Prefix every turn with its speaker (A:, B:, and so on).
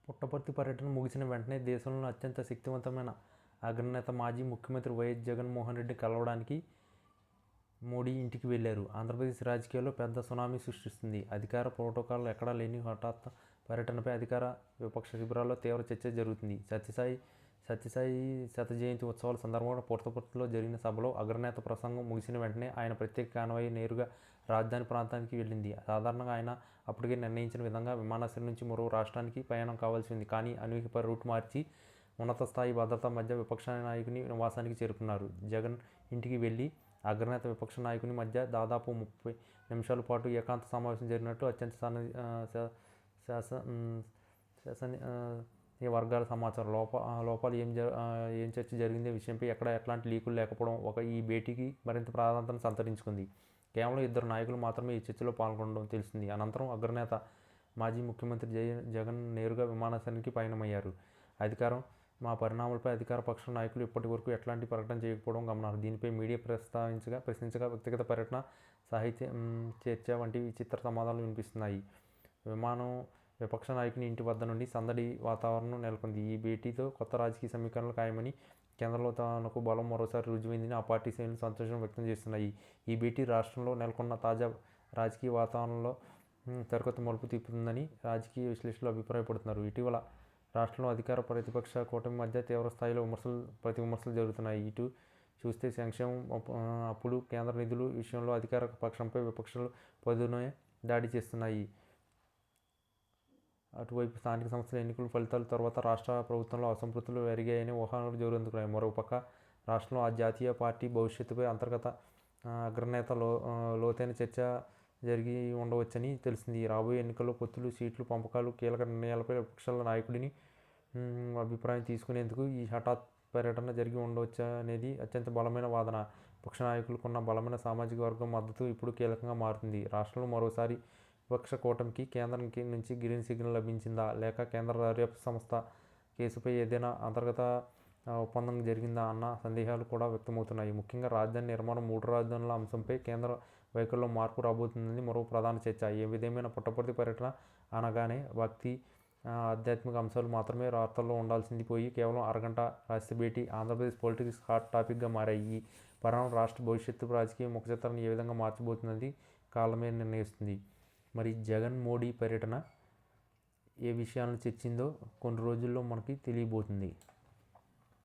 A: పుట్టపర్తి పర్యటన ముగిసిన వెంటనే దేశంలోని అత్యంత శక్తివంతమైన అగ్రనేత మాజీ ముఖ్యమంత్రి వైఎస్ జగన్మోహన్ రెడ్డిని కలవడానికి మోడీ ఇంటికి వెళ్లారు. ఆంధ్రప్రదేశ్ రాజకీయాల్లో పెద్ద సునామీ సృష్టిస్తుంది. అధికార ప్రోటోకాల్ ఎక్కడా లేని హఠాత్ పర్యటనపై అధికార విపక్ష శిబిరాల్లో తీవ్ర చర్చ జరుగుతుంది. సత్యసాయి శత జయంతి ఉత్సవాల సందర్భంగా పుట్టపర్తిలో జరిగిన సభలో అగ్రనేత ప్రసంగం ముగిసిన వెంటనే ఆయన ప్రత్యేక కాన్వాయ్ నేరుగా రాజధాని ప్రాంతానికి వెళ్ళింది. సాధారణంగా ఆయన అప్పటికే నిర్ణయించిన విధంగా విమానాశ్రయం నుంచి మరో రాష్ట్రానికి ప్రయాణం కావాల్సి ఉంది. కానీ అనూహ్య రూట్ మార్చి ఉన్నత స్థాయి భద్రత మధ్య విపక్ష నాయకుని నివాసానికి చేరుకున్నారు. జగన్ ఇంటికి వెళ్లి అగ్రనేత విపక్ష నాయకుని మధ్య దాదాపు 30 నిమిషాల పాటు ఏకాంత సమావేశం జరిగినట్టు అత్యంత ఈ వర్గాల సమాచారం. లోపాలు ఏం చర్చ జరిగిందే విషయంపై ఎక్కడ ఎట్లాంటి లీకులు లేకపోవడం ఈ భేటీకి మరింత ప్రాధాన్యతను సంతరించుకుంది. కేవలం 2 నాయకులు మాత్రమే ఈ చర్చలో పాల్గొనడం తెలిసింది. అనంతరం అగ్రనేత మాజీ ముఖ్యమంత్రి జగన్ నేరుగా విమానాశ్రయానికి పయనమయ్యారు. మా పరిణామాలపై అధికార పక్ష నాయకులు ఇప్పటి వరకు ఎట్లాంటి ప్రకటన చేయకపోవడం గమనార్హం. దీనిపై మీడియా ప్రశ్నించగా వ్యక్తిగత పర్యటన, సాహిత్య చర్చ వంటి విచిత్ర సమాధానాలు వినిపిస్తున్నాయి. విపక్ష నాయకుని ఇంటి వద్ద నుండి సందడి వాతావరణం నెలకొంది. ఈ భేటీతో కొత్త రాజకీయ సమీకరణలు ఖాయమని, కేంద్రంలో తనకు బలం మరోసారి రుజువైందని ఆ పార్టీ శ్రేణులు సంతోషం వ్యక్తం చేస్తున్నాయి. ఈ భేటీ రాష్ట్రంలో నెలకొన్న తాజా రాజకీయ వాతావరణంలో సరికొత్త మలుపు తిప్పుతుందని రాజకీయ విశ్లేషకులు అభిప్రాయపడుతున్నారు. ఇటీవల రాష్ట్రంలో అధికార ప్రతిపక్ష కూటమి మధ్య తీవ్ర స్థాయిలో ప్రతి విమర్శలు జరుగుతున్నాయి. ఇటు చూస్తే సంక్షేమం, అప్పులు, కేంద్ర నిధులు విషయంలో అధికార పక్షంపై విపక్షాలు పదునే దాడి చేస్తున్నాయి. అటువైపు స్థానిక సంస్థల ఎన్నికల ఫలితాల తర్వాత రాష్ట్ర ప్రభుత్వంలో అసంతృప్తులు పెరిగాయని ఊహాలు జోరందుకున్నాయి. మరోపక్క రాష్ట్రంలో ఆ జాతీయ పార్టీ భవిష్యత్తుపై అంతర్గత అగ్రనేత లోతైన చర్చ జరిగి ఉండవచ్చని తెలిసింది. రాబోయే ఎన్నికల్లో పొత్తులు, సీట్లు పంపకాలు కీలక నిర్ణయాలపై విపక్షాల నాయకుడిని అభిప్రాయం తీసుకునేందుకు ఈ హఠాత్ పర్యటన జరిగి ఉండవచ్చు అనేది అత్యంత బలమైన వాదన. విపక్ష నాయకులకున్న బలమైన సామాజిక వర్గం మద్దతు ఇప్పుడు కీలకంగా మారుతుంది. రాష్ట్రంలో మరోసారి విపక్ష కూటమికి కేంద్రం నుంచి గ్రీన్ సిగ్నల్ లభించిందా, లేక కేంద్ర దర్యాప్తు సంస్థ కేసుపై ఏదైనా అంతర్గత ఒప్పందం జరిగిందా అన్న సందేహాలు కూడా వ్యక్తమవుతున్నాయి. ముఖ్యంగా రాజధాని నిర్మాణం, 3 రాజధానుల అంశంపై కేంద్ర వైఖరిలో మార్పు రాబోతుందని మరో ప్రధాన చర్చ. ఏ విధమైన పుట్టపర్తి పర్యటన అనగానే భక్తి, ఆధ్యాత్మిక అంశాలు మాత్రమే వార్తల్లో ఉండాల్సింది పోయి కేవలం అరగంట రహస్య భేటీ ఆంధ్రప్రదేశ్ పొలిటిక్స్ హాట్ టాపిక్గా మారాయి. ఈ పరిణామం రాష్ట్ర భవిష్యత్తు రాజకీయ ముఖచిత్రాన్ని ఏ విధంగా మార్చబోతున్నది కాలమే నిర్ణయిస్తుంది. మరి జగన్ మోడీ పర్యటన ఏ విషయాలను చర్చిందో కొన్ని రోజుల్లో మనకి తెలియబోతుంది.